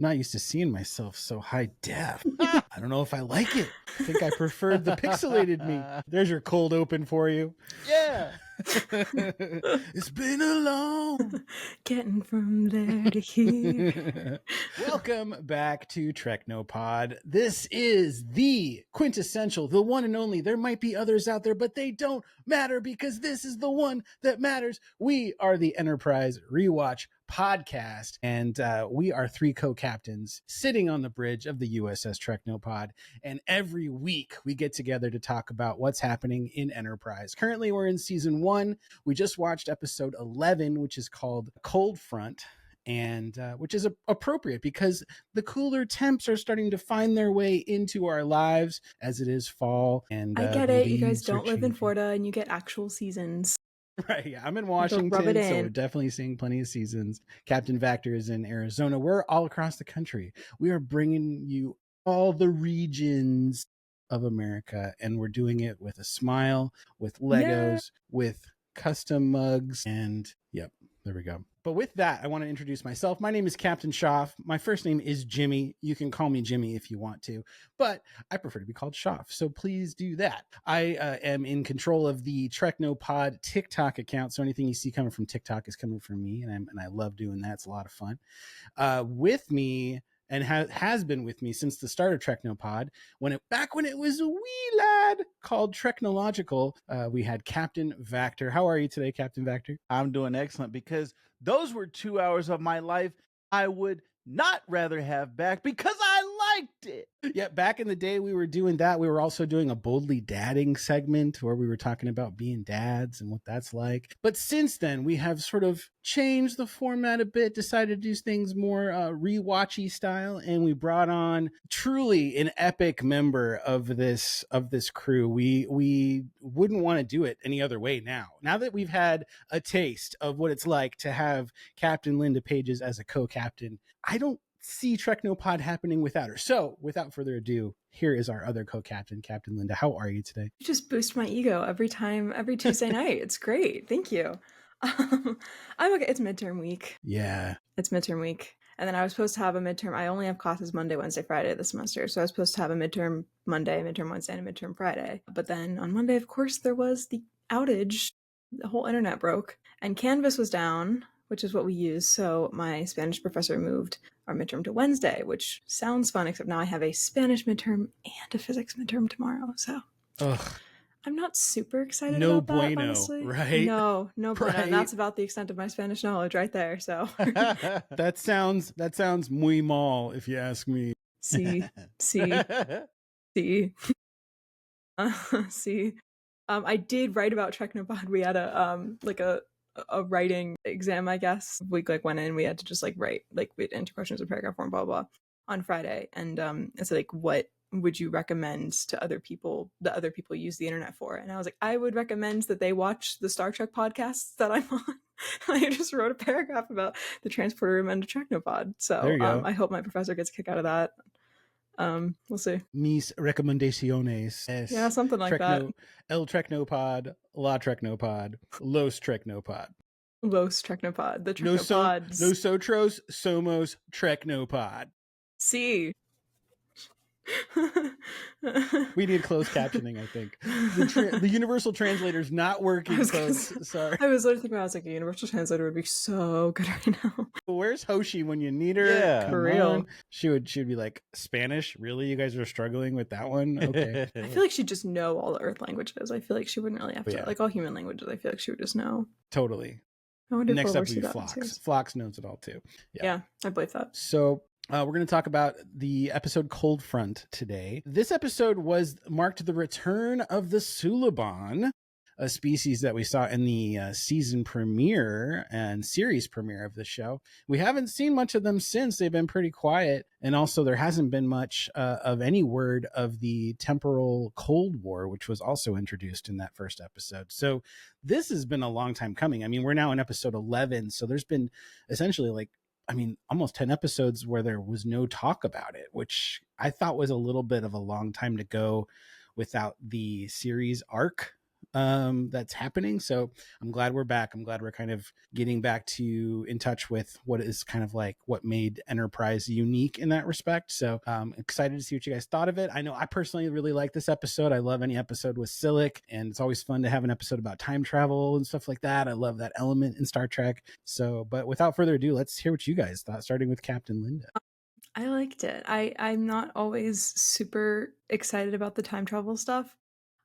not used to seeing myself so high def. I don't know if I like it. I think I preferred the pixelated me. There's your cold open for you. Yeah. It's been a long getting from there to here. Welcome back to TreknoPod. This is the quintessential, the one and only. There might be others out there, but they don't matter because this is the one that matters. We are the Enterprise Rewatch podcast, and we are three co-captains sitting on the bridge of the USS TreknoPod, and every week we get together to talk about what's happening in Enterprise. Currently we're in season 1. We just watched episode 11, which is called Cold Front, and which is appropriate because the cooler temps are starting to find their way into our lives as it is fall. And I get it. You guys don't live in Florida and you get actual seasons. Right. Yeah, I'm in Washington, so we're definitely seeing plenty of seasons. Captain Vactor is in Arizona. We're all across the country. We are bringing you all the regions of America, and we're doing it with a smile, with Legos, with custom mugs, and yep, there we go. But with that, I want to introduce myself. My name is Captain Shoff. My first name is Jimmy. You can call me Jimmy if you want to, but I prefer to be called Shoff, so please do that. I am in control of the TreknoPod TikTok account, so anything you see coming from TikTok is coming from me, and I love doing that. It's a lot of fun. With me, and has been with me since the start of TreknoPod, back when it was a wee lad called Treknological, we had Captain Vactor. How are you today, Captain Vactor? I'm doing excellent because those were 2 hours of my life I would not rather have back because I liked it. Yeah, back in the day we were doing that. We were also doing a Boldly Dadding segment where we were talking about being dads and what that's like. But since then, we have sort of changed the format a bit, decided to do things more rewatchy style, and we brought on truly an epic member of this crew. We wouldn't want to do it any other way now. Now that we've had a taste of what it's like to have Captain Linda Paiges as a co-captain, I don't see TreknoPod happening without her. So without further ado, here is our other co-captain, Captain Linda. How are you today? You just boost my ego every Tuesday night. It's great. Thank you. I'm okay. It's midterm week. Yeah. It's midterm week. And then I was supposed to have a midterm. I only have classes Monday, Wednesday, Friday this semester. So I was supposed to have a midterm Monday, midterm Wednesday, and a midterm Friday. But then on Monday, of course, there was the outage. The whole internet broke. And Canvas was down, which is what we use. So my Spanish professor moved our midterm to Wednesday, which sounds fun, except now I have a Spanish midterm and a physics midterm tomorrow. So I'm not super excited about that, honestly. Right? No bueno. Right. And that's about the extent of my Spanish knowledge right there. So that sounds muy mal, if you ask me. See. I did write about TreknoPod. We had a writing exam, I guess. We went in, we had to just write, we had enter questions in paragraph form, blah, blah, on Friday. And it's what would you recommend to other people that other people use the internet for? And I was like, I would recommend that they watch the Star Trek podcasts that I'm on. I just wrote a paragraph about the transporter room and TreknoPod. So I hope my professor gets a kick out of that. We'll see. Mis recomendaciones. Yeah, something like that. El TreknoPod, La TreknoPod, Los TreknoPod. Los TreknoPod. The TreknoPods. Nosotros somos TreknoPod. See. We need closed captioning, I think. The universal translator's not working, folks. Sorry. I was literally thinking about, a universal translator would be so good right now. Where's Hoshi when you need her? Yeah, come for real. On. She would be like, Spanish? Really? You guys are struggling with that one? Okay. I feel like she'd just know all the Earth languages. I feel like she wouldn't really have to, all human languages, I feel like she would just know. Totally. Next up would be Phlox. Phlox knows it all too. Yeah, I believe that. So we're going to talk about the episode Cold Front today. This episode marked the return of the Suliban, a species that we saw in the season premiere and series premiere of the show. We haven't seen much of them since. They've been pretty quiet. And also there hasn't been much of any word of the Temporal Cold War, which was also introduced in that first episode. So this has been a long time coming. I mean, we're now in episode 11. So there's been essentially almost 10 episodes where there was no talk about it, which I thought was a little bit of a long time to go without the series arc that's happening. So I'm glad we're back. I'm glad we're kind of getting back to in touch with what is kind of like what made Enterprise unique in that respect. So excited to see what you guys thought of it. I know I personally really like this episode. I love any episode with Silik, and it's always fun to have an episode about time travel and stuff like that. I love that element in Star Trek. So, but without further ado, let's hear what you guys thought, starting with Captain Linda. I liked it. I'm not always super excited about the time travel stuff.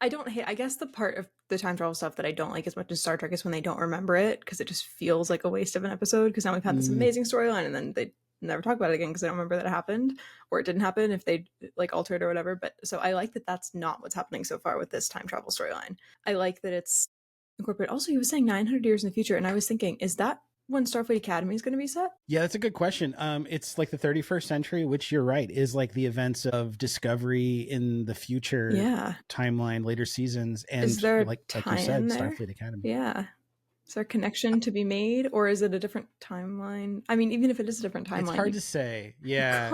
I don't hate, I guess the part of the time travel stuff that I don't like as much as Star Trek is when they don't remember it, because it just feels like a waste of an episode, because now we've had this amazing storyline and then they never talk about it again because they don't remember that it happened, or it didn't happen if they like altered or whatever. But so I like that that's not what's happening so far with this time travel storyline. I like that it's incorporated. Also, he was saying 900 years in the future, and I was thinking, is that when Starfleet Academy is going to be set? Yeah, that's a good question. It's like the 31st century, which you're right, is like the events of Discovery in the future timeline, later seasons. And is there like you said, there? Starfleet Academy. Yeah. Is there a connection to be made, or is it a different timeline? I mean, even if it is a different timeline, it's hard to say. Yeah,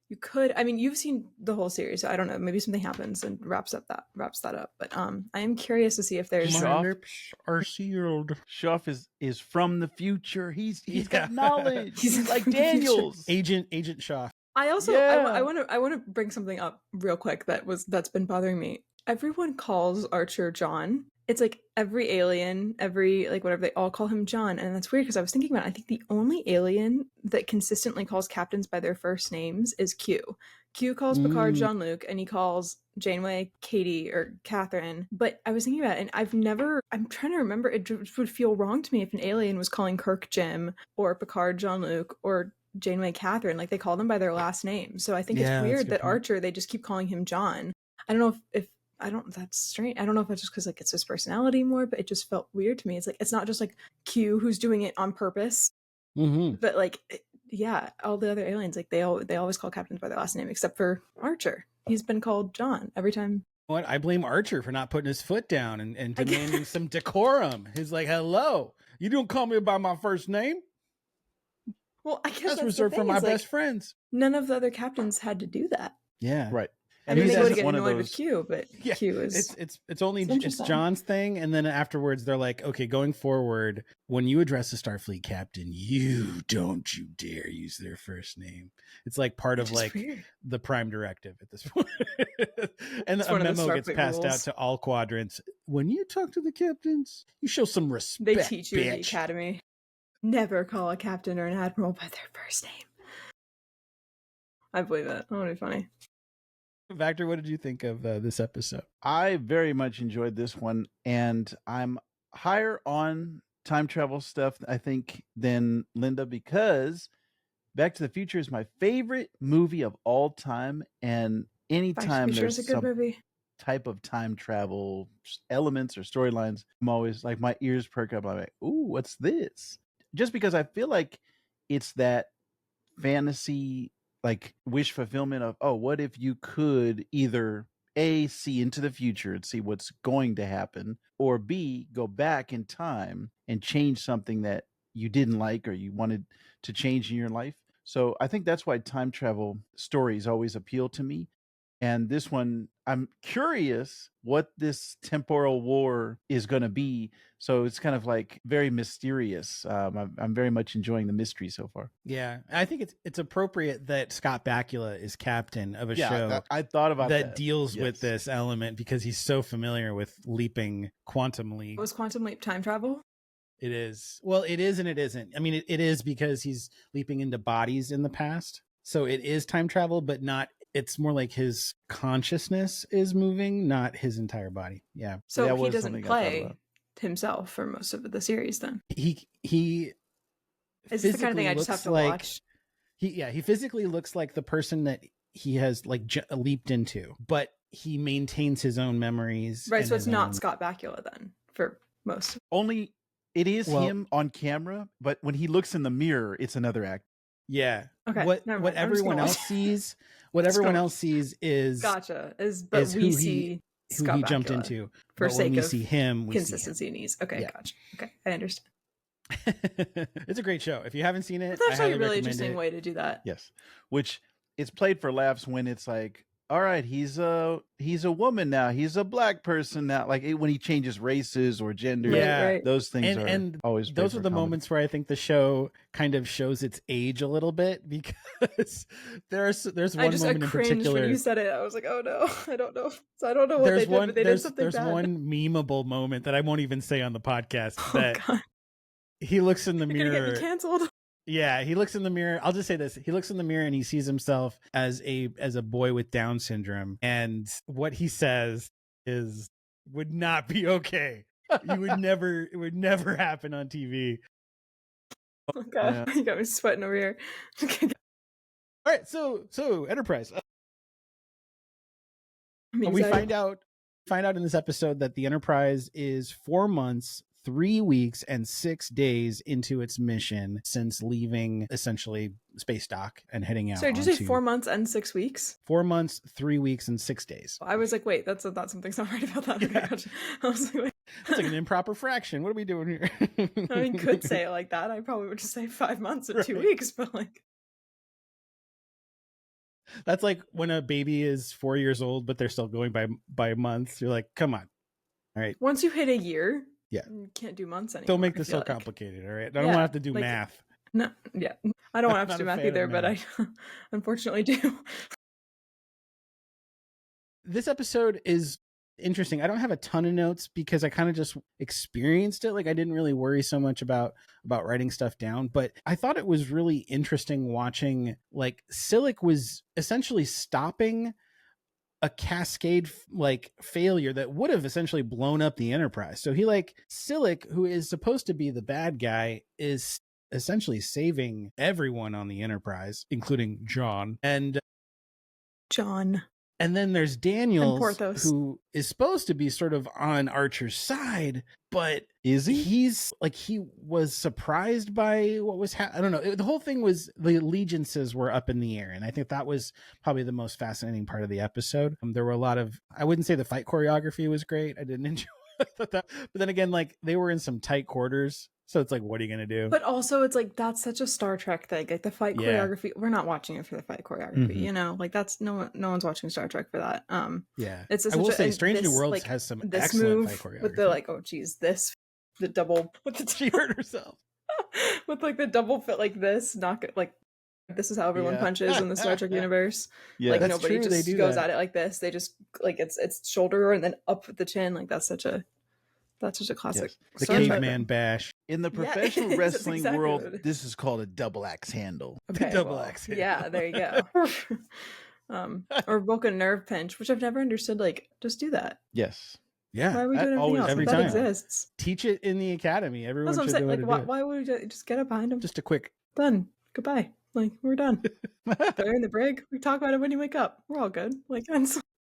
you could. I mean, you've seen the whole series, so I don't know. Maybe something happens and wraps that up. But I am curious to see if there's. My lips are sealed. Shoff is from the future. He's got knowledge. He's like Daniels. Agent Shoff. I also I want to bring something up real quick that's been bothering me. Everyone calls Archer John. It's like every alien, every like whatever, they all call him John, and that's weird because I was thinking about it. I think the only alien that consistently calls captains by their first names is Q. Q calls Picard Jean-Luc, and he calls Janeway Katie or Catherine. But I was thinking about it, and I'm trying to remember, it would feel wrong to me if an alien was calling Kirk Jim or Picard Jean-Luc or Janeway Catherine. Like, they call them by their last name. So I think it's weird that Archer, they just keep calling him John. I don't know if that's strange. I don't know if it's just because like it's his personality more, but it just felt weird to me. It's like, it's not just like Q who's doing it on purpose, but like, all the other aliens, like they always call captains by their last name, except for Archer. He's been called John every time. What? I blame Archer for not putting his foot down and demanding some decorum. He's like, hello, you don't call me by my first name. Well, I guess that's reserved for my best friends. None of the other captains had to do that. Yeah. Right. And they would get annoyed with Q, but Q is it's John's thing, and then afterwards they're like, okay, going forward, when you address a Starfleet captain, you dare use their first name. It's like part of like weird. The Prime Directive at this point. And a memo gets passed out to all quadrants. When you talk to the captains, you show some respect. They teach you in the academy. Never call a captain or an admiral by their first name. I believe it. That would be funny. Vactor, what did you think of this episode? I very much enjoyed this one, and I'm higher on time travel stuff, I think, than Linda, because Back to the Future is my favorite movie of all time, and anytime there's some type of time travel elements or storylines, I'm always like, my ears perk up. I'm like, ooh, what's this? Just because I feel like it's that fantasy, like wish fulfillment of, oh, what if you could either A, see into the future and see what's going to happen, or B, go back in time and change something that you didn't like or you wanted to change in your life. So I think that's why time travel stories always appeal to me. And this one, I'm curious what this temporal war is going to be. So it's kind of like very mysterious. I'm very much enjoying the mystery so far. Yeah, I think it's appropriate that Scott Bakula is captain of a show. I thought about that deals with this element because he's so familiar with leaping quantum leap. Was quantum leap time travel? It is. Well, it is and it isn't. I mean, it is because he's leaping into bodies in the past. So it is time travel, but not. It's more like his consciousness is moving, not his entire body. Yeah. So he doesn't play himself for most of the series then? He is this the kind of thing I just have to watch? He physically looks like the person that he has like leaped into, but he maintains his own memories. Right, so it's not Scott Bakula then for most. Only it is him on camera, but when he looks in the mirror, it's another actor. Yeah. Okay. What everyone else sees, is gotcha. Is who he jumped into. For sake of see him, consistency needs. Okay, gotcha. Okay, I understand. It's a great show. If you haven't seen it, that's actually a really interesting way to do that. Yes, which it's played for laughs when it's like all right, he's a woman now. He's a black person now. Like when he changes races or gender, Right. those things and always those are the moments where I think the show kind of shows its age a little bit, because there's one moment in particular. When you said it, I was like, oh no, I don't know. So I don't know what they did, but they did something bad. There's one memeable moment that I won't even say on the podcast that God. he looks in the mirror. You're gonna get me canceled. Yeah, he looks in the mirror. I'll just say this. He looks in the mirror and he sees himself as a boy with Down syndrome. And what he says would not be okay. It would never happen on TV. Oh God, you got me sweating over here. All right, so Enterprise. We find out in this episode that the Enterprise is 4 months, 3 weeks, and 6 days into its mission since leaving essentially space dock and heading out. So did you say 4 months and 6 weeks? 4 months, 3 weeks, and 6 days. I was like, wait, that's something's not right about that. Yeah. Okay, gotcha. I was like, wait. That's like an improper fraction. What are we doing here? I mean, could say it like that. I probably would just say 5 months and 2 weeks, but like. That's like when a baby is 4 years old, but they're still going by months. You're like, come on. All right. Once you hit a year, yeah, you can't do months anymore. Don't make this so complicated, all right? I don't want to have to do math. No, yeah. I don't want to have to do math either, but I unfortunately do. This episode is interesting. I don't have a ton of notes because I kind of just experienced it. Like I didn't really worry so much about writing stuff down, but I thought it was really interesting watching, like, Silik was essentially stopping a cascade like failure that would have essentially blown up the Enterprise. So Silik, who is supposed to be the bad guy, is essentially saving everyone on the Enterprise, including John. And then there's Daniels, who is supposed to be sort of on Archer's side, but is he? He was surprised by what was I don't know. The whole thing was the allegiances were up in the air, and I think that was probably the most fascinating part of the episode. There were a lot of, I wouldn't say the fight choreography was great. I didn't enjoy that, but then again, like, they were in some tight quarters. So it's like, what are you going to do? But also, it's like, that's such a Star Trek thing. Like the fight choreography, we're not watching it for the fight choreography, you know? Like that's no one's watching Star Trek for that. Yeah. I will say Strange New Worlds has some excellent fight choreography. With the like, oh geez, the double she hurt herself. With like the double fit like this, knock it like this is how everyone punches in the Star Trek universe. Yeah, like nobody just goes at it like this. They just like it's shoulder and then up with the chin. Like that's such a classic. Yes. The caveman bash. In the professional wrestling world, this is called a double axe handle. Okay, double axe handle. Yeah, there you go. Or Vulcan nerve pinch, which I've never understood. Like, just do that. Yes. Yeah. Why are we doing everything else? Every that time exists. Teach it in the academy. Everyone should do it. Like, why would we just get up behind him? Just a quick done. Goodbye. Like, we're done. They're in the brig. We talk about it when you wake up. We're all good. Like,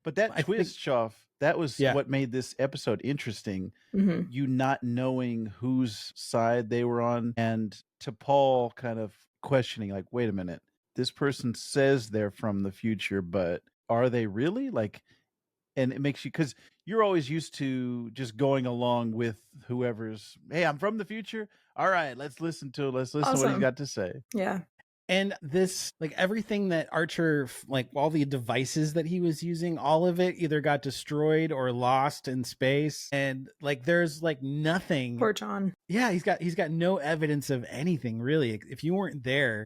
but that twist, Shoff, that was what made this episode interesting. Mm-hmm. You not knowing whose side they were on, and to Paul kind of questioning, like, wait a minute, this person says they're from the future, but are they really? Like, and it makes you, because you're always used to just going along with whoever's, hey, I'm from the future. All right, let's listen to what he's got to say. Yeah. And this, like, everything that Archer, like all the devices that he was using, all of it either got destroyed or lost in space. And like, there's like nothing. Poor John. Yeah, he's got no evidence of anything, really. If you weren't there,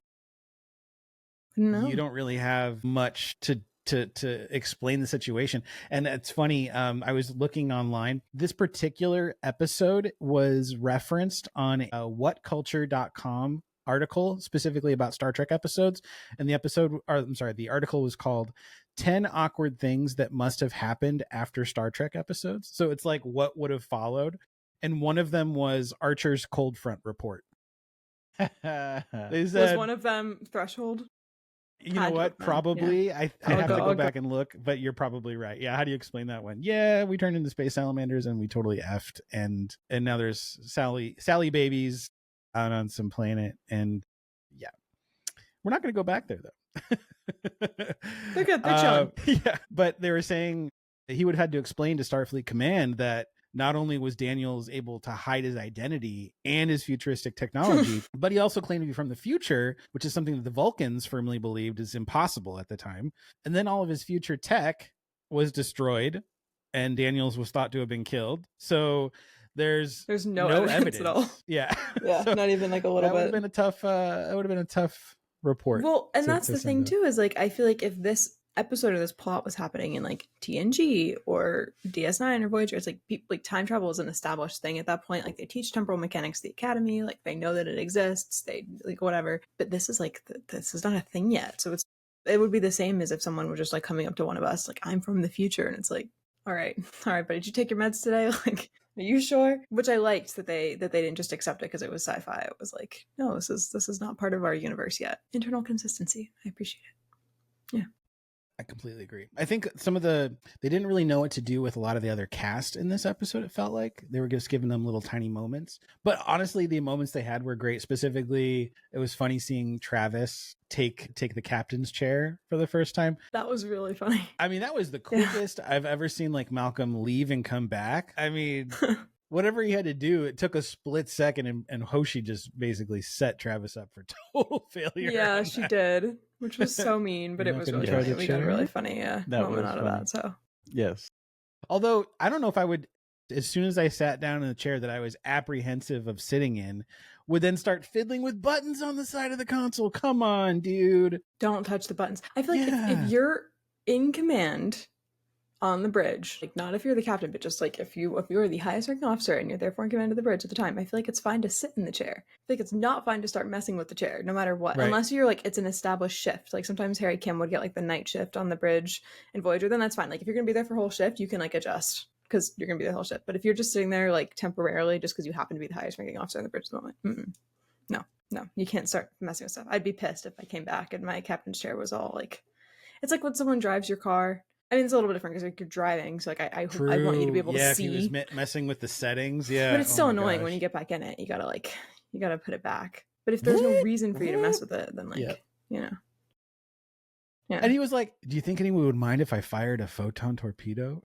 you don't really have much to explain the situation. And it's funny, I was looking online. This particular episode was referenced on a whatculture.com article specifically about Star Trek episodes, and the article was called 10 awkward things that must have happened after Star Trek episodes. So it's like what would have followed, and one of them was Archer's cold front report. They said, was one of them Threshold? You know what? Probably. Yeah. I have to go back and look, but you're probably right. Yeah. How do you explain that one? Yeah, we turned into space salamanders and we totally effed, and now there's Sally babies out on some planet, and yeah, we're not going to go back there though. They're good. They're chilling. Yeah, but they were saying that he would have had to explain to Starfleet Command that not only was Daniels able to hide his identity and his futuristic technology, but he also claimed to be from the future, which is something that the Vulcans firmly believed is impossible at the time. And then all of his future tech was destroyed, and Daniels was thought to have been killed. So there's no evidence at all. Yeah. Yeah, so not even like a little bit. That would have been a tough report. Well, and that's the thing too, is like, I feel like if this episode of this plot was happening in like TNG or DS9 or Voyager, it's like people, like time travel is an established thing at that point. Like they teach temporal mechanics at the academy, like they know that it exists, they like whatever. But this is like, this is not a thing yet. So it would be the same as if someone were just like coming up to one of us, like, I'm from the future, and it's like, all right, but did you take your meds today? Like, are you sure? Which I liked that they didn't just accept it because it was sci-fi. It was like, no, this is not part of our universe yet. Internal consistency. I appreciate it. Yeah. I completely agree. I think they didn't really know what to do with a lot of the other cast in this episode. It felt like they were just giving them little tiny moments, but honestly, the moments they had were great. Specifically, it was funny seeing Travis take the captain's chair for the first time. That was really funny. I mean, that was the quickest I've ever seen like Malcolm leave and come back. I mean, whatever he had to do, it took a split second, and Hoshi just basically set Travis up for total failure. Yeah, she did, which was so mean, but it was really funny. We got a really funny moment out of that. So yes. Although I don't know if I would, as soon as I sat down in the chair that I was apprehensive of sitting in, would then start fiddling with buttons on the side of the console. Come on, dude. Don't touch the buttons. I feel like if you're in command on the bridge, like not if you're the captain, but just like if you are the highest ranking officer and you're therefore in command of the bridge at the time, I feel like it's fine to sit in the chair. I think it's not fine to start messing with the chair, no matter what, unless you're like, it's an established shift. Like sometimes Harry Kim would get like the night shift on the bridge in Voyager, then that's fine. Like if you're gonna be there for a whole shift, you can like adjust because you're gonna be there the whole shift. But if you're just sitting there like temporarily just because you happen to be the highest ranking officer on the bridge at the moment, no, you can't start messing with stuff. I'd be pissed if I came back and my captain's chair was all like, it's like when someone drives your car. I mean, it's a little bit different because like you're driving, so like I want you to be able to see. Yeah, if he was messing with the settings, yeah. But it's still annoying when you get back in it. You gotta put it back. But if there's no reason for you to mess with it, then like you know. Yeah. And he was like, "Do you think anyone would mind if I fired a photon torpedo?"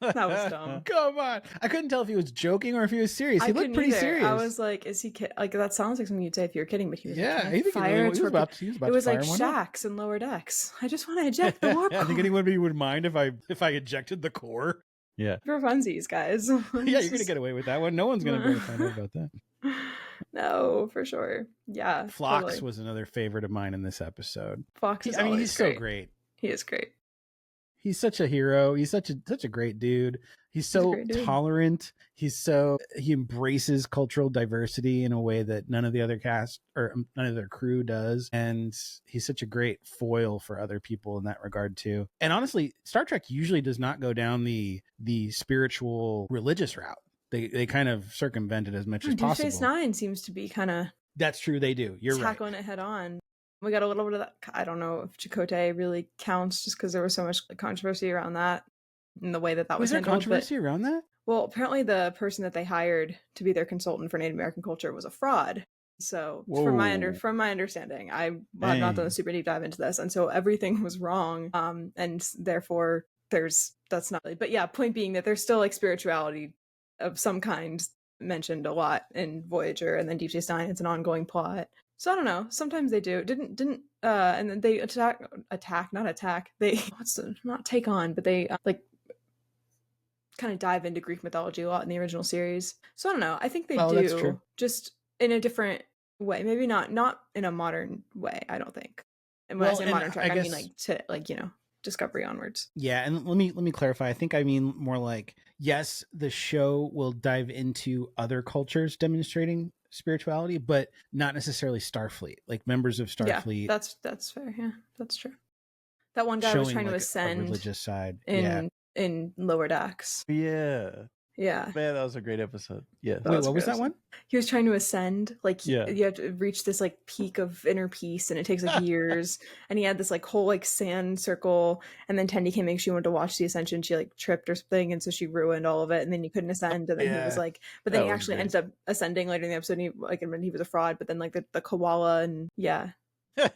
That was dumb. Come on. I couldn't tell if he was joking or if he was serious. He looked pretty serious. I was like, is he kidding? Like, that sounds like something you'd say if you were kidding, but he was he was about to it was like shacks and lower decks. I just want to eject the warp core. I think anybody would mind if I ejected the core. Yeah. For funsies, guys. Yeah, you're going to get away with that one. No one's going to find out about that. No, for sure. Yeah. Phlox was another favorite of mine in this episode. Phlox is he's so great. He is great. He's such a hero. He's such a great dude. He's so tolerant. He embraces cultural diversity in a way that none of the other cast or none of their crew does. And he's such a great foil for other people in that regard too. And honestly, Star Trek usually does not go down the spiritual religious route. They kind of circumvent it as much as possible. Deep Space Nine seems to be kind of. That's true. They do. You're right. Tackling it head on. We got a little bit of that. I don't know if Chakotay really counts just because there was so much controversy around that and the way that was handled. Was there controversy around that? Well, apparently the person that they hired to be their consultant for Native American culture was a fraud. So from my understanding, I have not done a super deep dive into this. And so everything was wrong. And therefore that's not really, but yeah, point being that there's still like spirituality of some kind mentioned a lot in Voyager, and then Deep Space Nine, it's an ongoing plot. So I don't know. Sometimes they do. And then they not take on, but they like kind of dive into Greek mythology a lot in the original series. So I don't know. I think they do, that's true. Just in a different way. Maybe not in a modern way. I don't think. And when I say modern Trek, I mean like to like Discovery onwards. Yeah, and let me clarify. I think I mean more like, yes, the show will dive into other cultures demonstrating spirituality, but not necessarily Starfleet. Like members of Starfleet. Yeah, that's fair. Yeah, that's true. That one guy was trying to ascend a religious side in lower decks. Yeah. Man, that was a great episode. Yeah. Wait, what was that one? He was trying to ascend. Like, you have to reach this, like, peak of inner peace, and it takes, like, years. And he had this, like, whole, like, sand circle. And then Tendi came in, she wanted to watch the ascension. She, like, tripped or something, and so she ruined all of it. And then he couldn't ascend. And then he was, like... But then he actually ended up ascending later in the episode. And he was a fraud. But then, like, the koala and... Yeah.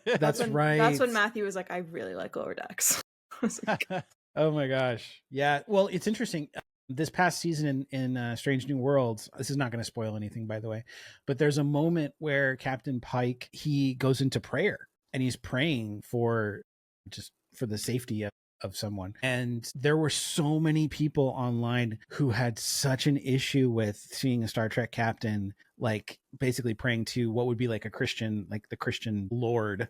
That's right. That's when Matthew was like, I really like lower decks. I was like... Oh, my gosh. Yeah. Well, it's interesting. this past season in Strange New Worlds, this is not going to spoil anything, by the way, but there's a moment where Captain Pike, he goes into prayer and he's praying for the safety of someone. And there were so many people online who had such an issue with seeing a Star Trek captain, like basically praying to what would be like a Christian, like the Christian Lord,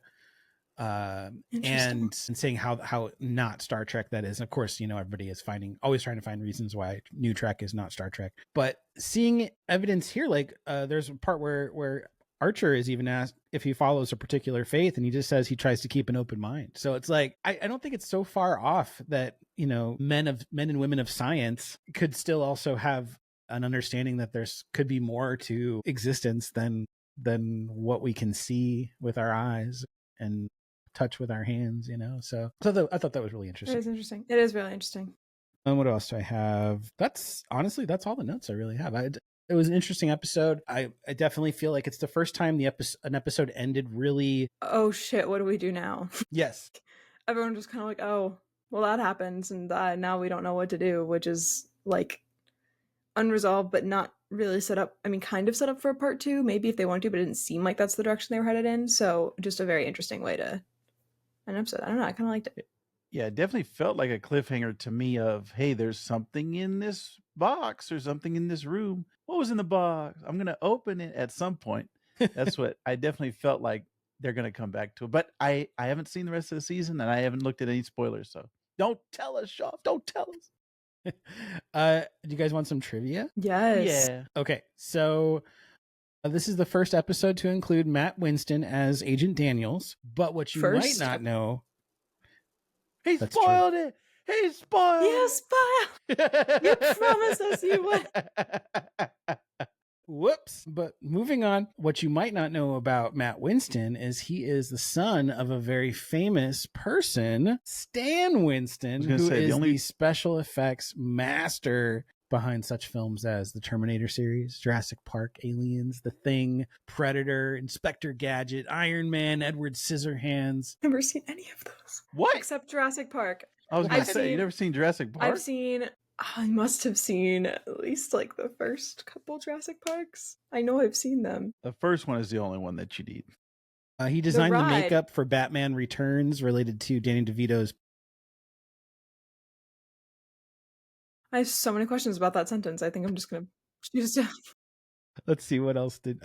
and saying how not Star Trek that is. And of course, everybody is always trying to find reasons why new Trek is not Star Trek. But seeing evidence here, like there's a part where Archer is even asked if he follows a particular faith, and he just says he tries to keep an open mind. So it's like, I don't think it's so far off that, men and women of science could still also have an understanding that there's could be more to existence than what we can see with our eyes and touch with our hands, So I thought that was really interesting. It is interesting. It is really interesting. And what else do I have? That's all the notes I really have. It was an interesting episode. I definitely feel like it's the first time an episode ended really. Oh shit! What do we do now? Yes. Everyone just kind of like, oh, well, that happens, and now we don't know what to do, which is like unresolved, but not really set up. I mean, kind of set up for a part 2, maybe if they want to, but it didn't seem like that's the direction they were headed in. So just a very interesting way to an episode. I don't know. I kind of liked it. Yeah, it definitely felt like a cliffhanger to me of, hey, there's something in this box or something in this room. What was in the box? I'm going to open it at some point. That's what I definitely felt like they're going to come back to it. But I haven't seen the rest of the season, and I haven't looked at any spoilers. So don't tell us, Shoff. Don't tell us. Do you guys want some trivia? Yes. Yeah. Okay, so this is the first episode to include Matt Winston as Agent Daniels, but what you might not know... He spoiled it! He spoiled it! Spoiled! You promised us you would! Whoops. But moving on, what you might not know about Matt Winston is he is the son of a very famous person, Stan Winston, who is the special effects master behind such films as the Terminator series, Jurassic Park, Aliens, The Thing, Predator, Inspector Gadget, Iron Man, Edward Scissorhands. Never seen any of those. What? Except Jurassic Park. I was going to say, you never seen Jurassic Park? I must have seen at least like the first couple Jurassic Parks. I know I've seen them. The first one is the only one that you need. He designed the makeup for Batman Returns related to Danny DeVito's. I have so many questions about that sentence. I think I'm just going to choose to. Let's see, what else did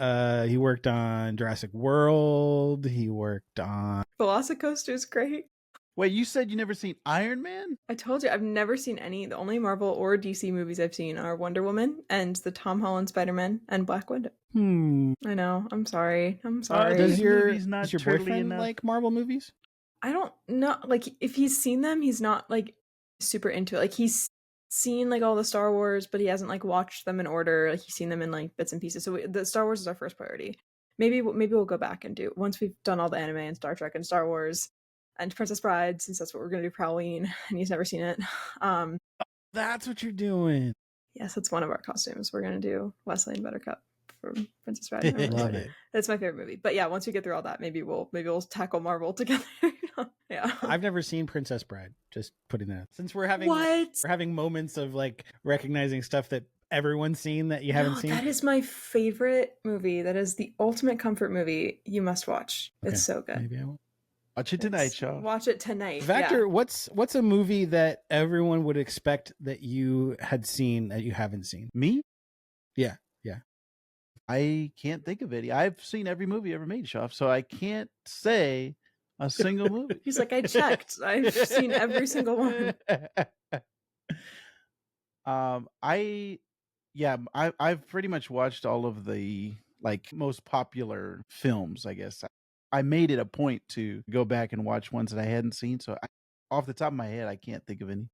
he worked on? Jurassic World. He worked on Velocicoaster is great. Wait, you said you never seen Iron Man? I told you I've never seen any. The only Marvel or DC movies I've seen are Wonder Woman and the Tom Holland Spider-Man and Black Widow. I know. I'm sorry. Does your boyfriend like Marvel movies? I don't know. Like, if he's seen them, he's not like super into it. Like, he's seen like all the Star Wars, but he hasn't like watched them in order. Like, he's seen them in like bits and pieces. So the Star Wars is our first priority. Maybe we'll go back and do once we've done all the anime and Star Trek and Star Wars and Princess Bride, since that's what we're gonna do for Halloween, and he's never seen it. That's what you're doing. Yes, that's one of our costumes. We're gonna do Wesley and Buttercup for Princess Bride. Love it. That's my favorite movie. But yeah, once we get through all that, maybe we'll tackle Marvel together. Yeah. I've never seen Princess Bride. Just putting that. Since we're having moments of like recognizing stuff that everyone's seen that you haven't seen. That is my favorite movie. That is the ultimate comfort movie. You must watch. Okay. It's so good. Maybe I will. Watch it tonight, Shoff. Watch it tonight. Vactor, what's a movie that everyone would expect that you had seen that you haven't seen? Me? Yeah. I can't think of any. I've seen every movie ever made, Shoff, so I can't say a single movie. He's like, I checked. I've seen every single one. I've pretty much watched all of the like most popular films, I guess. I made it a point to go back and watch ones that I hadn't seen. So off the top of my head, I can't think of any.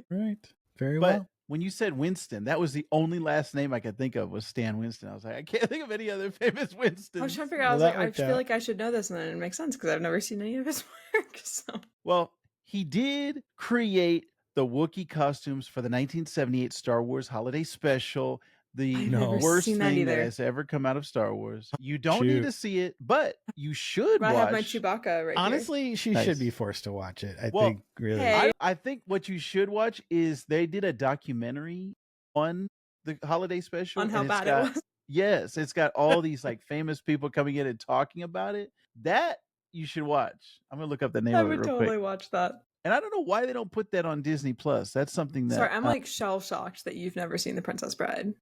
Right. Very well. But when you said Winston, that was the only last name I could think of was Stan Winston. I was like, I can't think of any other famous Winston. I was trying to figure out, I feel like I should know this, and then it makes sense because I've never seen any of his work. So. Well, he did create the Wookiee costumes for the 1978 Star Wars Holiday Special. The never worst seen that thing that either. has ever come out of Star Wars. You don't need to see it, but you should I watch. have my Chewbacca right Honestly, she Nice. should be forced to watch it. I Well, think really. Hey. I think what you should watch is they did a documentary on the holiday special on how and bad got, it was. Yes, it's got all these like famous people coming in and talking about it. That you should watch. I'm gonna look up the name I of it would real totally quick. watch that. And I don't know why they don't put that on Disney Plus. That's something that Sorry, I'm like shell shocked that you've never seen The Princess Bride.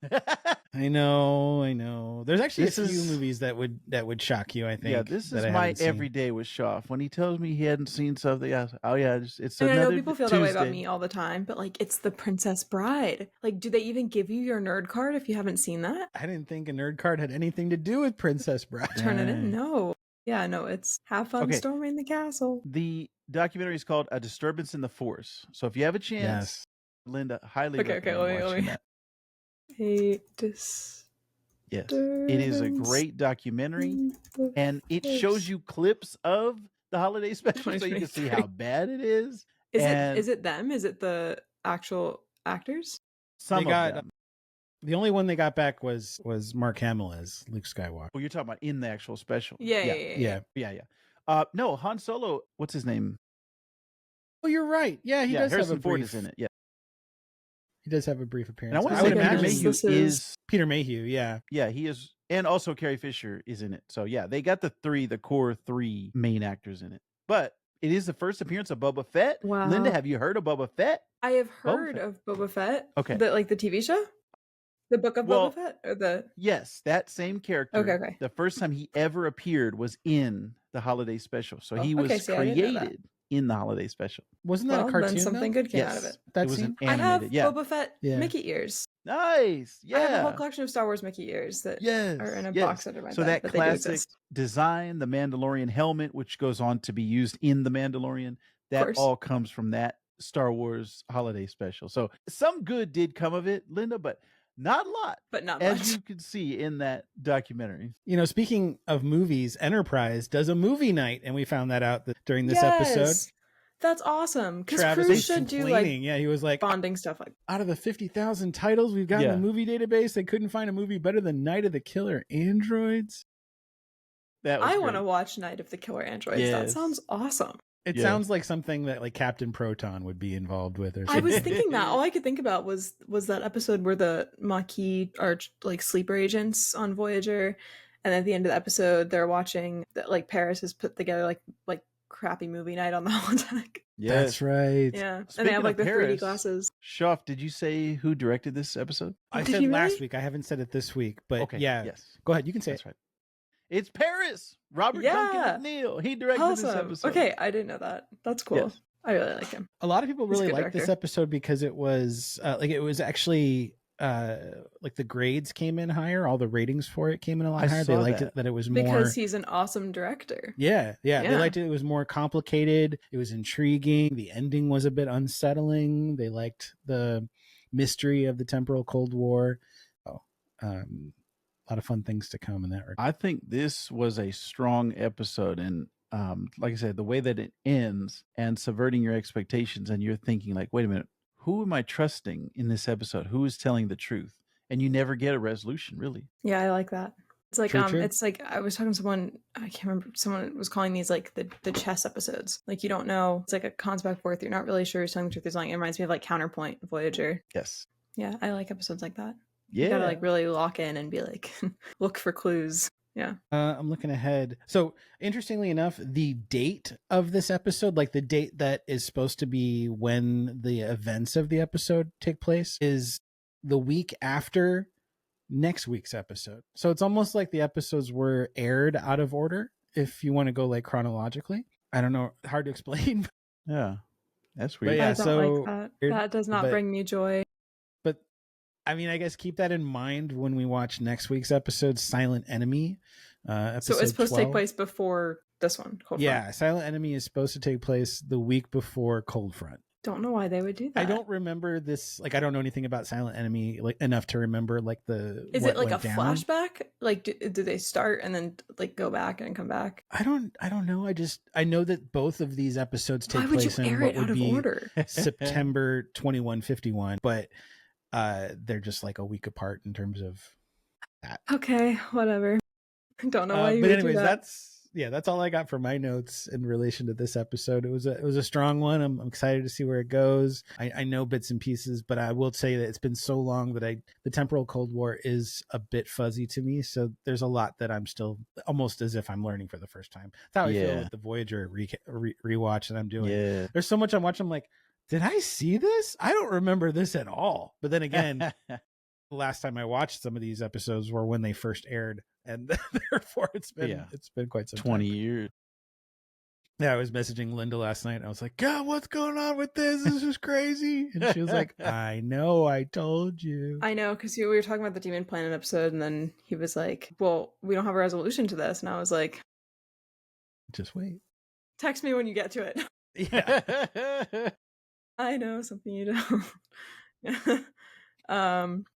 I know. There's actually This a few is- movies that would shock you. I think. Yeah, this that is I my haven't seen. everyday with Shoff. When he tells me he hadn't seen something, oh yeah, it's And I another know people feel that way about Tuesday. me all the time, but like it's The Princess Bride. Like, do they even give you your nerd card if you haven't seen that? I didn't think a nerd card had anything to do with Princess Bride. Turn it Dang. in? No. Yeah, no, it's have fun Okay. storming the castle. The documentary is called A Disturbance in the Force. So if you have a chance, Yes. Linda, highly Okay, recommend let watching me- that. Yes, it is a great documentary, and it shows you clips of the holiday special, so you can see how bad it is. Is it them? Is it the actual actors? Some They got- of them. The only one they got back was Mark Hamill as Luke Skywalker. Oh, you're talking about in the actual special. Yeah. No, Han Solo. What's his name? Oh, you're right. Yeah, he does have a Harrison Ford brief. is in it. Yeah, He does have a brief appearance. and I want to would say Peter imagine Mayhew this is- is. Peter Mayhew. Yeah. Yeah, he is, and also Carrie Fisher is in it. So yeah, they got the core three main actors in it. But it is the first appearance of Boba Fett. Wow. Linda, have you heard of Boba Fett? I have Boba heard Fett. of Boba Fett. Okay. The TV show? The book of Well, Boba Fett? Or the Yes, that same character. Okay. The first time he ever appeared was in the holiday special. So he was see, I didn't know that. created in the holiday special. Wasn't that a cartoon? Then something though? good came out of it. That it was scene? an I have animated. Yeah. Boba Fett Yeah. Mickey ears. Nice. I have a Yeah. whole collection of Star Wars Mickey ears that Yes. are in a yes. box under my So bed. that but they do classic exist. design, the Mandalorian helmet, which goes on to be used in the Mandalorian, that course. all comes from that Star Wars holiday special. So some good did come of it, Linda, but not a lot, But not as much. you could see in that documentary. You know, speaking of movies, Enterprise does a movie night, and we found that out during this episode. That's awesome. Because Travis Cruise was should do complaining. like Yeah, he was like, bonding stuff like out of the 50,000 titles we've got in Yeah. the movie database, they couldn't find a movie better than Night of the Killer Androids. That was I want to great. watch Night of the Killer Androids. That Yes. sounds awesome. It Yeah. sounds like something that like Captain Proton would be involved with or I something. was thinking that. All I could think about was that episode where the Maquis are like sleeper agents on Voyager, and at the end of the episode, they're watching that like Paris has put together like crappy movie night on the holodeck. That's right. Yeah, and Speaking they have of like the 3D Paris, glasses. Shoff, did you say who directed this episode? I Did said you last really? week. I haven't said it this week, but Okay. yeah. Yes. Go ahead. You can say That's it. right. It's Paris. Robert Yeah. Duncan McNeill. He directed this Awesome. episode. Okay, I didn't know that. That's cool. Yes. I really like him. A lot of people He's a really good liked this director. episode because it was it was actually like the grades came in higher. All the ratings for it came in a lot I higher. They saw liked that. it that it was more Because he's an awesome director. Yeah. They Yeah. liked it. It was more complicated. It was intriguing. The ending was a bit unsettling. They liked the mystery of the Temporal Cold War. Oh, a lot of fun things to come in that regard. I think this was a strong episode, and like I said, the way that it ends and subverting your expectations, and you're thinking like, wait a minute, who am I trusting in this episode? Who is telling the truth? And you never get a resolution, really. Yeah, I like that. It's like True. it's like I was talking to someone, I can't remember, someone was calling these like the chess episodes. Like you don't know, it's like a cons back forth, you're not really sure who's telling the truth. It's like it reminds me of like Counterpoint, Voyager. Yes. Yeah, I like episodes like that. Yeah. You gotta like really lock in and be like look for clues. Yeah. I'm looking ahead. So interestingly enough, the date of this episode, like the date that is supposed to be when the events of the episode take place, is the week after next week's episode. So it's almost like the episodes were aired out of order, if you want to go like chronologically. I don't know, hard to explain. Yeah. That's But weird. yeah, I don't so like that. weird, That does not but- bring me joy. But I mean, I guess keep that in mind when we watch next week's episode, Silent Enemy. Episode So it's supposed to 12. take place before this one, Cold Yeah, Front. Silent Enemy is supposed to take place the week before Cold Front. Don't know why they would do that. I don't remember this. Like, I don't know anything about Silent Enemy like enough to remember like the. Is what it like a went down. flashback? Like, do they start and then like go back and come back? I don't know. I know that both of these episodes take Why would you place in air what it would out of be order? September 2151, but they're just like a week apart in terms of that. Okay, whatever. Don't know why you but would anyways, do that. that's all I got for my notes in relation to this episode. It was a strong one. I'm excited to see where it goes. I know bits and pieces, but I will say that it's been so long that the Temporal Cold War is a bit fuzzy to me. So there's a lot that I'm still almost as if I'm learning for the first time. That's how I feel with the Voyager rewatch that I'm doing. Yeah. There's so much I'm watching. I'm like, did I see this? I don't remember this at all. But then again, the last time I watched some of these episodes were when they first aired, and therefore it's been quite some 20 time. years. Yeah, I was messaging Linda last night. And I was like, God, what's going on with this? This is crazy. And she was like, I know, I told you. I know, because we were talking about the Demon Planet episode, and then he was like, well, we don't have a resolution to this. And I was like, just wait. Text me when you get to it. Yeah. I know something you don't.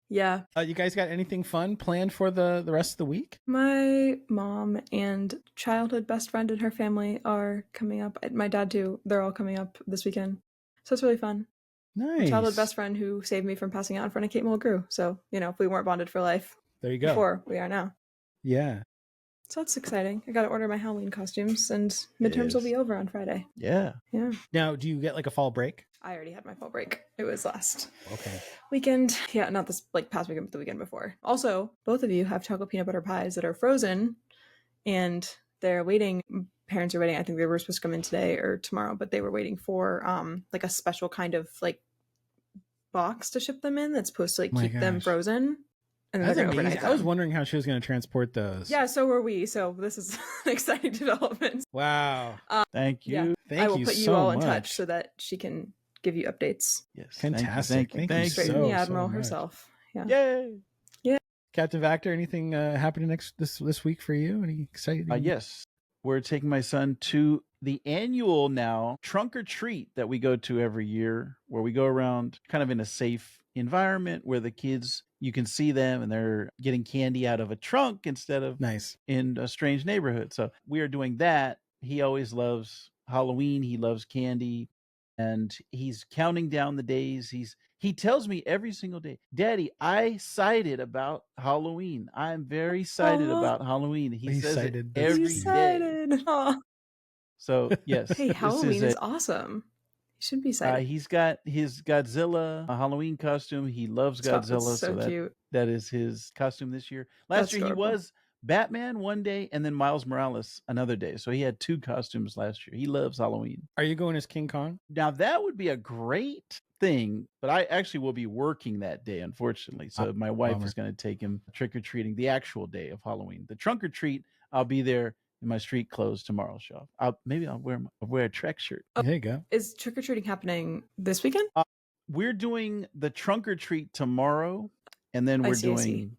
Yeah. You guys got anything fun planned for the rest of the week? My mom and childhood best friend and her family are coming up. My dad too. They're all coming up this weekend. So it's really fun. Nice. My childhood best friend who saved me from passing out in front of Kate Mulgrew. So, if we weren't bonded for life. There you go. Before, we are now. Yeah. So that's exciting. I got to order my Halloween costumes, and midterms will be over on Friday. Yeah. Yeah. Now, do you get like a fall break? I already had my fall break. It was last weekend. Yeah, not this past weekend, but the weekend before. Also, both of you have chocolate peanut butter pies that are frozen, and they're waiting. Parents are waiting. I think they were supposed to come in today or tomorrow, but they were waiting for like a special kind of like box to ship them in that's supposed to keep them frozen. And that's amazing. I was wondering how she was going to transport those. Yeah, so were we. So this is an exciting development. Wow. Thank you. Yeah. Thank you. I will put you all in touch so that she can give you updates. Yes. Fantastic. Thank you Straight so, from the Admiral so herself. Yeah. Yay. Yeah. Captain Vactor, anything happening this week for you? Any exciting? Yes. We're taking my son to the annual now trunk or treat that we go to every year, where we go around kind of in a safe environment where the kids, you can see them and they're getting candy out of a trunk instead of in a strange neighborhood. So we are doing that. He always loves Halloween. He loves candy, and he's counting down the days. He tells me every single day, Daddy, I excited about Halloween. I'm very excited about Halloween. He says it every day. Aww. So yes. Hey, Halloween is awesome. You should be excited. He's got his Godzilla Halloween costume. He loves Godzilla. So cute. That is his costume this year. Last year he was Batman one day and then Miles Morales another day. So he had 2 costumes last year. He loves Halloween. Are you going as King Kong? Now that would be a great thing, but I actually will be working that day, unfortunately. So my wife is going to take him trick-or-treating the actual day of Halloween. The trunk or treat, I'll be there in my street clothes tomorrow, Shoff. I'll wear a Trek shirt. There you go. Is trick-or-treating happening this weekend? We're doing the trunk or treat tomorrow, and then we're doing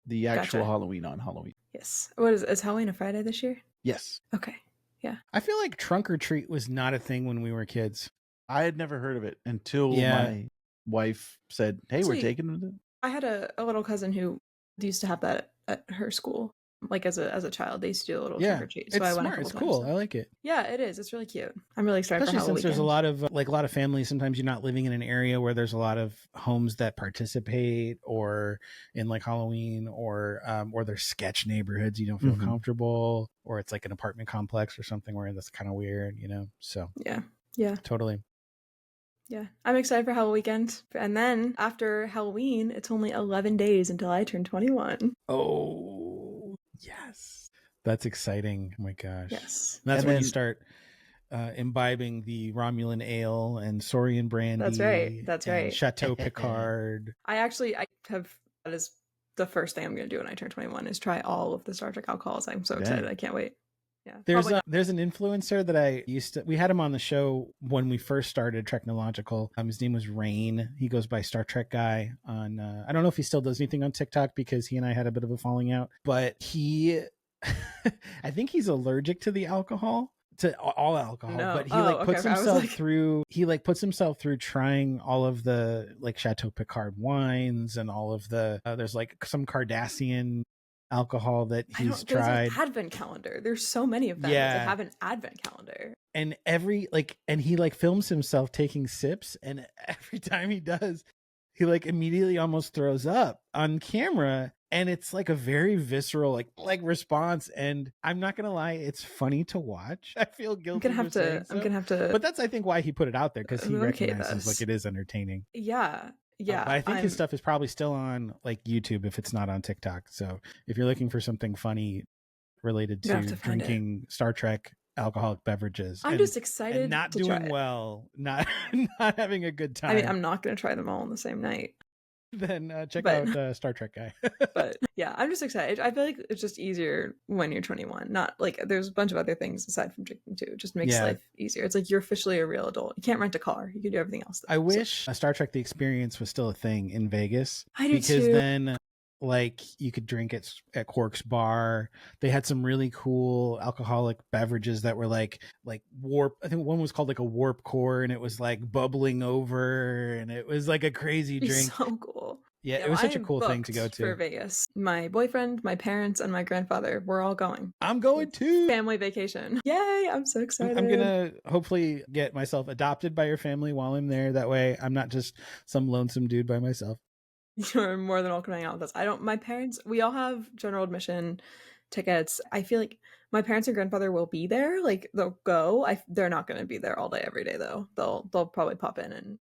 the actual Halloween on Halloween. Yes. What is Halloween a Friday this year? Yes. Okay. Yeah. I feel like trunk or treat was not a thing when we were kids. I had never heard of it until my wife said, "Hey, we're taking them to." I had a little cousin who used to have that at her school. Like as a child, they used to do a little trick or treat. So it's smart. It's cool. I like it. Yeah, it is. It's really cute. I'm really excited for Halloween. Since there's a lot of families. Sometimes you're not living in an area where there's a lot of homes that participate, or in like Halloween, or there's sketch neighborhoods you don't feel comfortable, or it's like an apartment complex or something where that's kind of weird, So yeah, totally. Yeah, I'm excited for Halloween weekend. And then after Halloween, it's only 11 days until I turn 21. Oh, yes. That's exciting. Oh my gosh. Yes. And that's when you start imbibing the Romulan ale and Saurian brandy. That's right. Chateau Picard. I have, that is the first thing I'm going to do when I turn 21 is try all of the Star Trek alcohols. I'm so excited. I can't wait. Yeah. There's an influencer that we had him on the show when we first started Technological. His name was Rain. He goes by Star Trek Guy on I don't know if he still does anything on TikTok because he and I had a bit of a falling out, but he I think he's allergic to the alcohol, to all alcohol, but he puts himself through trying all of the like Chateau Picard wines and all of the there's like some Cardassian alcohol that he's tried. Like advent calendar. There's so many of them that have an advent calendar. And he films himself taking sips, and every time he does, he like immediately almost throws up on camera. And it's like a very visceral like response. And I'm not gonna lie, it's funny to watch. I feel guilty for saying so. I'm gonna have to. But that's I think why he put it out there, because he recognizes like it is entertaining. Yeah. Yeah. But I think his stuff is probably still on like YouTube if it's not on TikTok. So if you're looking for something funny related to drinking Star Trek alcoholic beverages, I'm just excited and not to doing try it. not having a good time. I mean, I'm not gonna try them all on the same night. Then check out Star Trek Guy. But yeah, I'm just excited. I feel like it's just easier when you're 21. Not like there's a bunch of other things aside from drinking too. It just makes life easier. It's like you're officially a real adult. You can't rent a car. You can do everything else. I wish Star Trek The Experience was still a thing in Vegas. I do because too. Then like you could drink at Quark's bar. They had some really cool alcoholic beverages that were like warp. I think one was called like a warp core, and it was like bubbling over, and it was like a crazy drink. So cool. Yeah, it was such a cool thing to go to. For Vegas. My boyfriend, my parents, and my grandfather, we're all going. I'm going too. Family vacation. Yay, I'm so excited. I'm gonna hopefully get myself adopted by your family while I'm there. That way I'm not just some lonesome dude by myself. You're more than welcome to hang out with us. My parents, we all have general admission tickets. I feel like my parents and grandfather will be there. Like they'll go. They're not going to be there all day, every day though. They'll probably pop in, and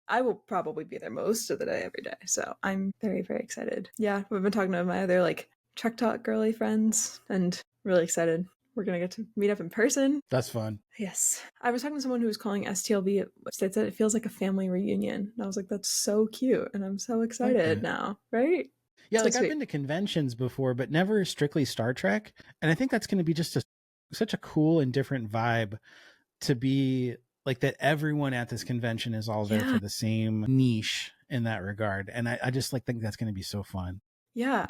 I will probably be there most of the day, every day. So I'm very, very excited. Yeah, we've been talking to my other like Trek Talk girly friends, and really excited. We're going to get to meet up in person. That's fun. Yes. I was talking to someone who was calling STLV. They said it feels like a family reunion. And I was like, that's so cute. And I'm so excited now. Right? Yeah, so like sweet. I've been to conventions before, but never strictly Star Trek. And I think that's going to be just such a cool and different vibe to be like that. Everyone at this convention is all there for the same niche in that regard. And I just think that's going to be so fun. Yeah,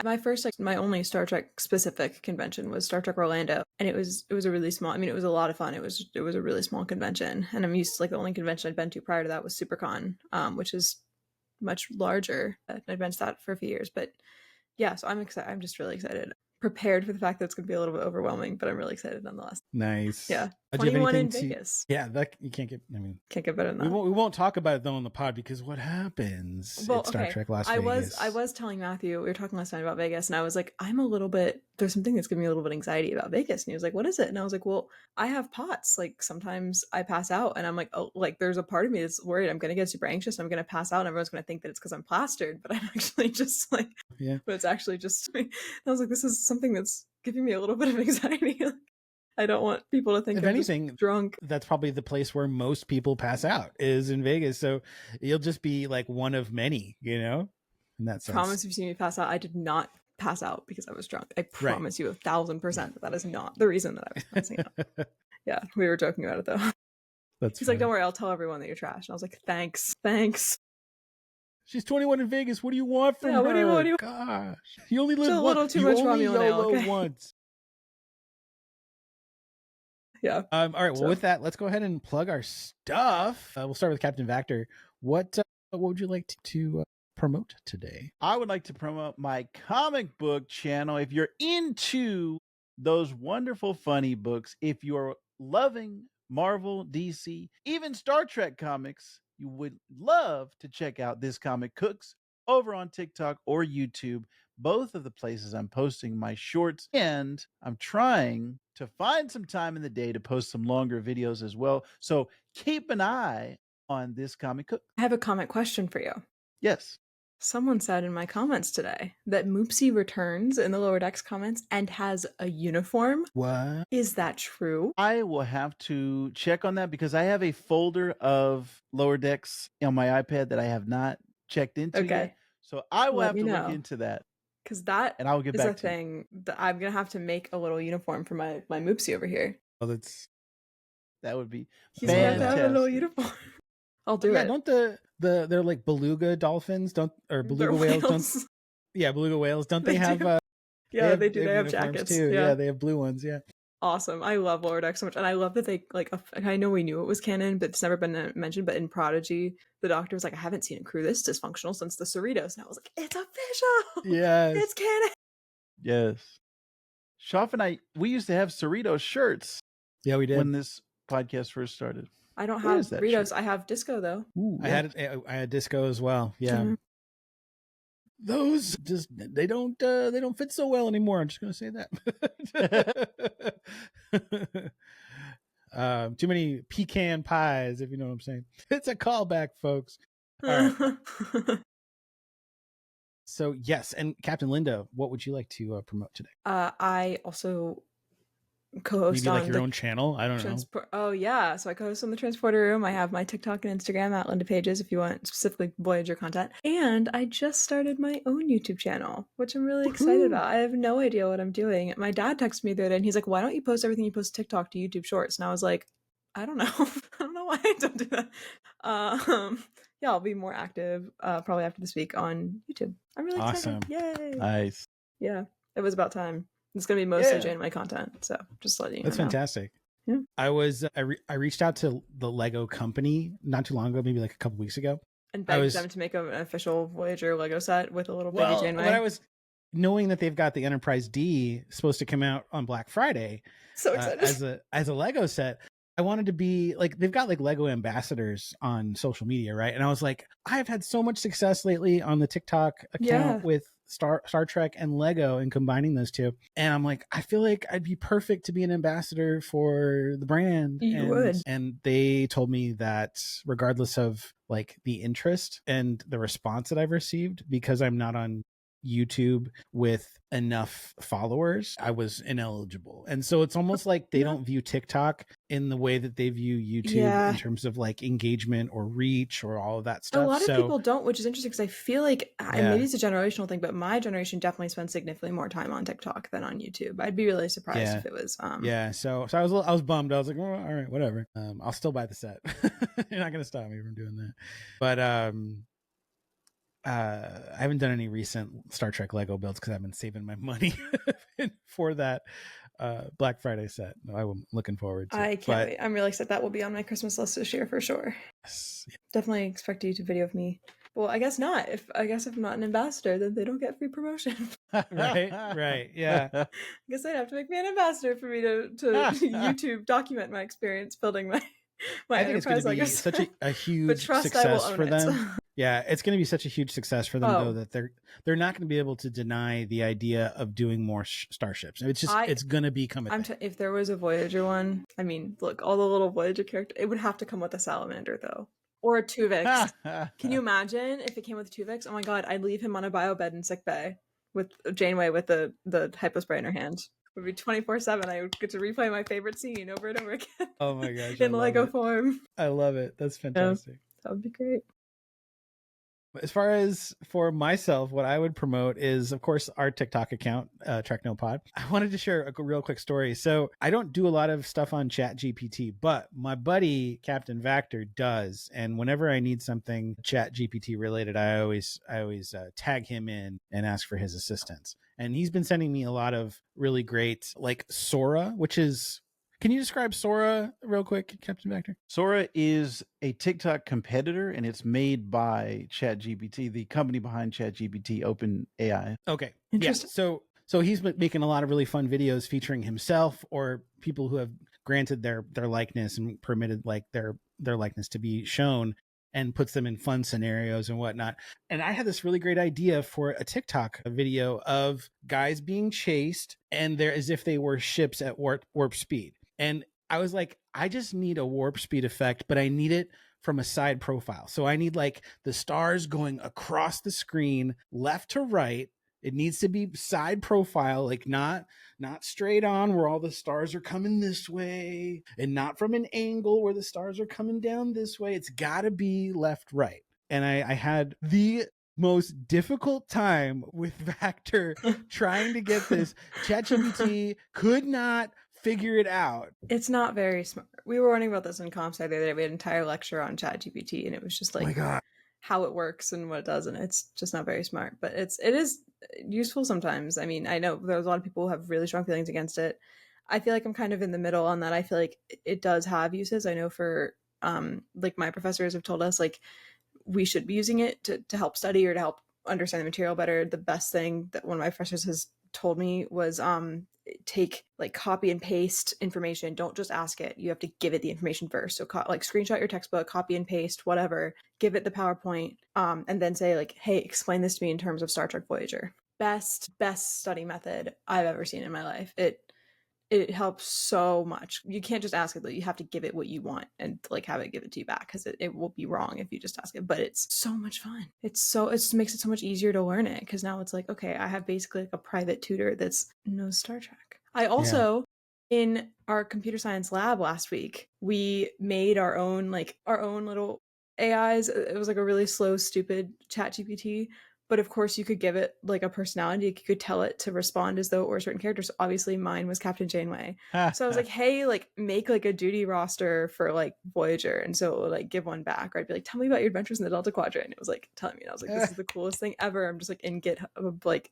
my only Star Trek specific convention was Star Trek Orlando, and it was a really small. I mean, it was a lot of fun. It was a really small convention, and I'm used to the only convention I'd been to prior to that was SuperCon, which is much larger. I'd been to that for a few years, but yeah, so I'm excited. I'm just really excited. Prepared for the fact that it's going to be a little bit overwhelming, but I'm really excited nonetheless. Nice. Yeah. 21 in Vegas. Yeah, that you can't get. Can't get better than that. We won't talk about it though on the pod, because what happens at Star Trek Las Vegas? I was telling Matthew, we were talking last night about Vegas, and I was like, there's something that's giving me a little bit of anxiety about Vegas. And he was like, what is it? And I was like, well, I have POTS. Like sometimes I pass out, and I'm like, oh, like there's a part of me that's worried I'm going to get super anxious. I'm going to pass out, and everyone's going to think that it's because I'm plastered, but I'm actually just but it's actually just me. And I was like, this is something that's giving me a little bit of anxiety. I don't want people to think if I'm anything just drunk. That's probably the place where most people pass out is in Vegas. So you'll just be like one of many, in that sense. Promise, if you see me pass out, I did not pass out because I was drunk. I promise you 1,000% that is not the reason that I was passing out. Yeah, we were joking about it though. He's like, don't worry, I'll tell everyone that you're trash. And I was like, thanks. She's 21 in Vegas. What do you want from her? What do you want? Gosh, you only live a little too much Romulan once. Yeah. All right. Well, with that, let's go ahead and plug our stuff. We'll start with Captain Vactor. What would you like to promote today? I would like to promote my comic book channel. If you're into those wonderful, funny books, if you're loving Marvel, DC, even Star Trek comics, you would love to check out This Comic Cooks over on TikTok or YouTube. Both of the places I'm posting my shorts, and I'm trying to find some time in the day to post some longer videos as well. So keep an eye on This Comic Cook. I have a comment question for you. Yes. Someone said in my comments today that Moopsie returns in the Lower Decks comments and has a uniform. What? Is that true? I will have to check on that because I have a folder of Lower Decks on my iPad that I have not checked into yet. So I will have to look into that. Because that and I'll get is back a thing that I'm going to have to make a little uniform for my Moopsie over here. Oh, that would be He's going to have a little uniform. I'll do it. Don't they're like beluga dolphins beluga whales. Beluga whales. Don't they have they do. They have jackets too. Yeah, they have blue ones. Yeah. Awesome. I love Lower Decks so much. And I love that they I know we knew it was canon, but it's never been mentioned. But in Prodigy, the Doctor was like, I haven't seen a crew this dysfunctional since the Cerritos. And I was like, it's official. Yes. It's canon. Yes. Shoff and I, we used to have Cerritos shirts. Yeah, we did. When this podcast first started. I don't have Cerritos. I have Disco though. Ooh, I had Disco as well. Yeah. Mm-hmm. those just they don't fit so well anymore. I'm just gonna say that. Too many pecan pies, if you know what I'm saying. It's a callback, folks. All right. So yes, and Captain Linda, what would you like to promote today? I also co-host maybe like on your own channel. I don't know. Oh yeah, so I co-host on the Transporter Room. I have my TikTok and Instagram at Linda Paiges if you want specifically Voyager content. And I just started my own YouTube channel, which I'm really excited about. I have no idea what I'm doing. My dad texted me the other day and he's like, "Why don't you post everything you post to TikTok to YouTube Shorts?" And I was like, I don't know. I don't know why I don't do that. Yeah, I'll be more active probably after this week on YouTube. I'm really excited. Yay! Nice. Yeah, it was about time. It's going to be mostly Janeway content, so just letting you know. That's fantastic. Yeah. I reached out to the Lego company not too long ago, maybe like a couple weeks ago, and begged them to make an official Voyager Lego set with a little baby Janeway. When I was knowing that they've got the Enterprise D supposed to come out on Black Friday, so excited as a Lego set. I wanted to be like, they've got like Lego ambassadors on social media, right? And I was like, I've had so much success lately on the TikTok account with Star Trek and Lego and combining those two. And I'm like, I feel like I'd be perfect to be an ambassador for the brand. You would. And they told me that regardless of like the interest and the response that I've received, because I'm not on YouTube with enough followers, I was ineligible. And so it's almost like they don't view TikTok in the way that they view YouTube in terms of like engagement or reach or all of that stuff. A lot of people don't, which is interesting because I feel like maybe it's a generational thing, but my generation definitely spends significantly more time on TikTok than on YouTube. I'd be really surprised if it was so I was bummed. I was like, oh, all right, whatever. I'll still buy the set. You're not gonna stop me from doing that. But I haven't done any recent Star Trek Lego builds because I've been saving my money for that Black Friday set. I'm looking forward to. I can't wait. I'm really excited. That will be on my Christmas list this year for sure. Yes. Definitely expect a YouTube video of me. Well, I guess not. If I'm not an ambassador, then they don't get free promotion. Right. Yeah. I guess they'd have to make me an ambassador for me to YouTube document my experience building my I think it's going to be such a huge success for them. Yeah, it's going to be such a huge success for them, though, that they're not going to be able to deny the idea of doing more starships. It's just it's going to become a thing. If there was a Voyager one, I mean, look, all the little Voyager characters, it would have to come with a salamander, though. Or a Tuvix. Can you imagine if it came with a Tuvix? Oh my god, I'd leave him on a bio bed in sickbay with Janeway with the hypospray in her hand. It would be 24/7. I would get to replay my favorite scene over and over again. Oh my gosh. In Lego form. I love it. That's fantastic. Yeah, that would be great. As far as for myself, what I would promote is, of course, our TikTok account, TreknoPod. I wanted to share a real quick story. So I don't do a lot of stuff on ChatGPT, but my buddy, Captain Vactor, does. And whenever I need something ChatGPT related, I always tag him in and ask for his assistance. And he's been sending me a lot of really great, like Sora, which is... Can you describe Sora real quick, Captain Vactor? Sora is a TikTok competitor, and it's made by ChatGPT, the company behind ChatGPT, OpenAI. Okay. Interesting. Yeah. So he's been making a lot of really fun videos featuring himself or people who have granted their likeness and permitted like their likeness to be shown, and puts them in fun scenarios and whatnot. And I had this really great idea for a TikTok video of guys being chased, and they're as if they were ships at warp speed. And I was like, I just need a warp speed effect, but I need it from a side profile. So I need like the stars going across the screen, left to right. It needs to be side profile, like not straight on where all the stars are coming this way, and not from an angle where the stars are coming down this way. It's got to be left, right. And I had the most difficult time with Vactor trying to get this. ChatGPT could not figure it out. It's not very smart. We were wondering about this in comp sci the other day. We had an entire lecture on ChatGPT, and it was just like, oh my God, how it works and what it does, and it's just not very smart. But it is useful sometimes. I mean, I know there's a lot of people who have really strong feelings against it. I feel like I'm kind of in the middle on that. I feel like it does have uses. I know for like my professors have told us like we should be using it to help study or to help understand the material better. The best thing that one of my professors has told me was take like copy and paste information. Don't just ask it. You have to give it the information first. So like screenshot your textbook, copy and paste, whatever, give it the PowerPoint, and then say like, hey, explain this to me in terms of Star Trek Voyager. Best study method I've ever seen in my life. It helps so much. You can't just ask it, but you have to give it what you want and like have it give it to you back, because it will be wrong if you just ask it. But it's so much fun. It just makes it so much easier to learn it, because now it's like, okay, I have basically like a private tutor that's knows Star Trek. I also, in our computer science lab last week, we made our own little AIs. It was like a really slow, stupid ChatGPT. But of course, you could give it like a personality. You could tell it to respond as though it were a certain character. So obviously mine was Captain Janeway. So I was like, hey, like make like a duty roster for like Voyager. And so it would like give one back. Or I'd be like, tell me about your adventures in the Delta Quadrant. And it was like telling me. And I was like, this is the coolest thing ever. I'm just like in GitHub, like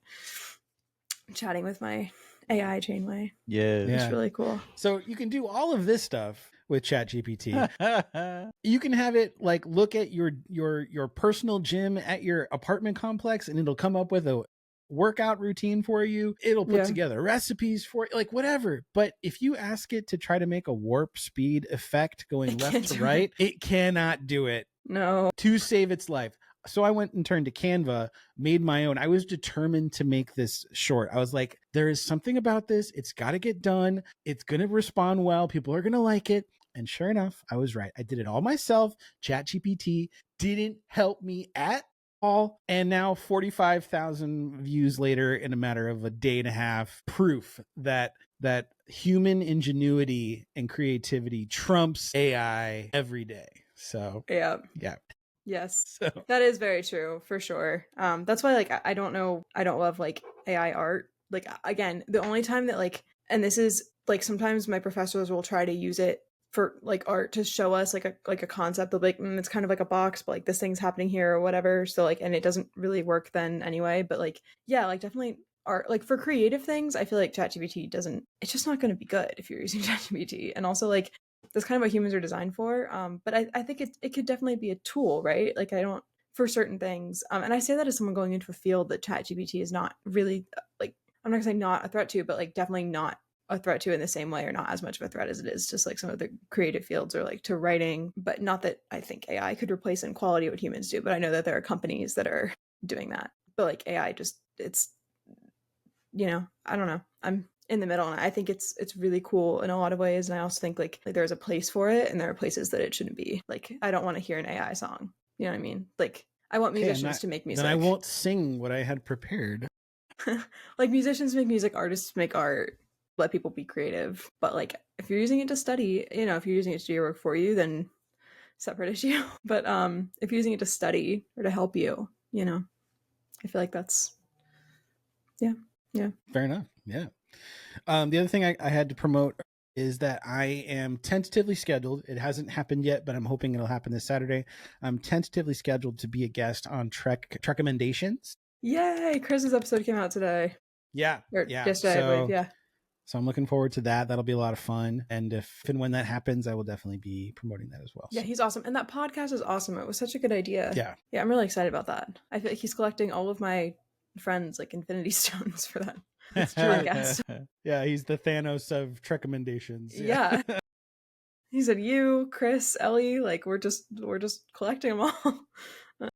chatting with my AI Janeway. Yeah. It's really cool. So you can do all of this stuff with ChatGPT. You can have it like look at your personal gym at your apartment complex, and it'll come up with a workout routine for you. It'll put together recipes for like whatever. But if you ask it to try to make a warp speed effect going left to right, it cannot do it. No. To save its life. So I went and turned to Canva, made my own. I was determined to make this short. I was like, there is something about this. It's got to get done. It's going to respond well. People are going to like it. And sure enough, I was right. I did it all myself. ChatGPT didn't help me at all. And now 45,000 views later, in a matter of a day and a half, proof that human ingenuity and creativity trumps AI every day. So yeah. Yes, so. That is very true for sure. That's why like I don't love like AI art. Like again, the only time that like, and this is like sometimes my professors will try to use it for like art to show us like a concept. They'll be like, it's kind of like a box, but like this thing's happening here or whatever. So like, and it doesn't really work then anyway. But like, yeah, like definitely art. Like for creative things, I feel like ChatGPT doesn't. It's just not going to be good if you're using ChatGPT. And also like, that's kind of what humans are designed for. But I think it could definitely be a tool, right? Like I don't, for certain things. And I say that as someone going into a field that ChatGPT is not really like, I'm not gonna say not a threat to, but like definitely not a threat to in the same way, or not as much of a threat as it is just like some of the creative fields or like to writing. But not that I think AI could replace in quality what humans do, but I know that there are companies that are doing that. But like AI just, it's, I don't know. I'm in the middle, and I think it's really cool in a lot of ways. And I also think like there's a place for it, and there are places that it shouldn't be. Like I don't want to hear an AI song. You know what I mean? Like I want musicians to make music. Then I won't sing what I had prepared. Like musicians make music, artists make art. Let people be creative. But like if you're using it to study, if you're using it to do your work for you, then separate issue. But if you're using it to study or to help you, I feel like that's yeah. Fair enough. Yeah. The other thing I had to promote is that I am tentatively scheduled. It hasn't happened yet, but I'm hoping it'll happen this Saturday. I'm tentatively scheduled to be a guest on Recommendations. Yay! Chris's episode came out today. Yeah. Yesterday, I believe. Yeah. So I'm looking forward to that. That'll be a lot of fun. And if and when that happens, I will definitely be promoting that as well. Yeah, he's awesome. And that podcast is awesome. It was such a good idea. Yeah, I'm really excited about that. I feel like he's collecting all of my friends like Infinity Stones for that. That's true, I guess. Yeah, he's the Thanos of Recommendations. Yeah. He said, you, Chris, Ellie, like we're just collecting them all.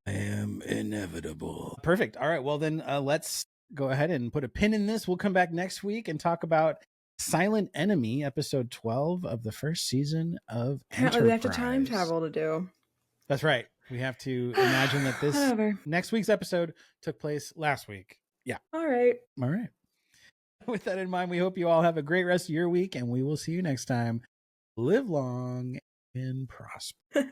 I am inevitable. Perfect. All right. Well, then let's go ahead and put a pin in this. We'll come back next week and talk about Silent Enemy, episode 12 of the first season of Enterprise. We have to time travel to do. That's right. We have to imagine that this next week's episode took place last week. Yeah. All right. With that in mind, we hope you all have a great rest of your week, and we will see you next time. Live long and prosper.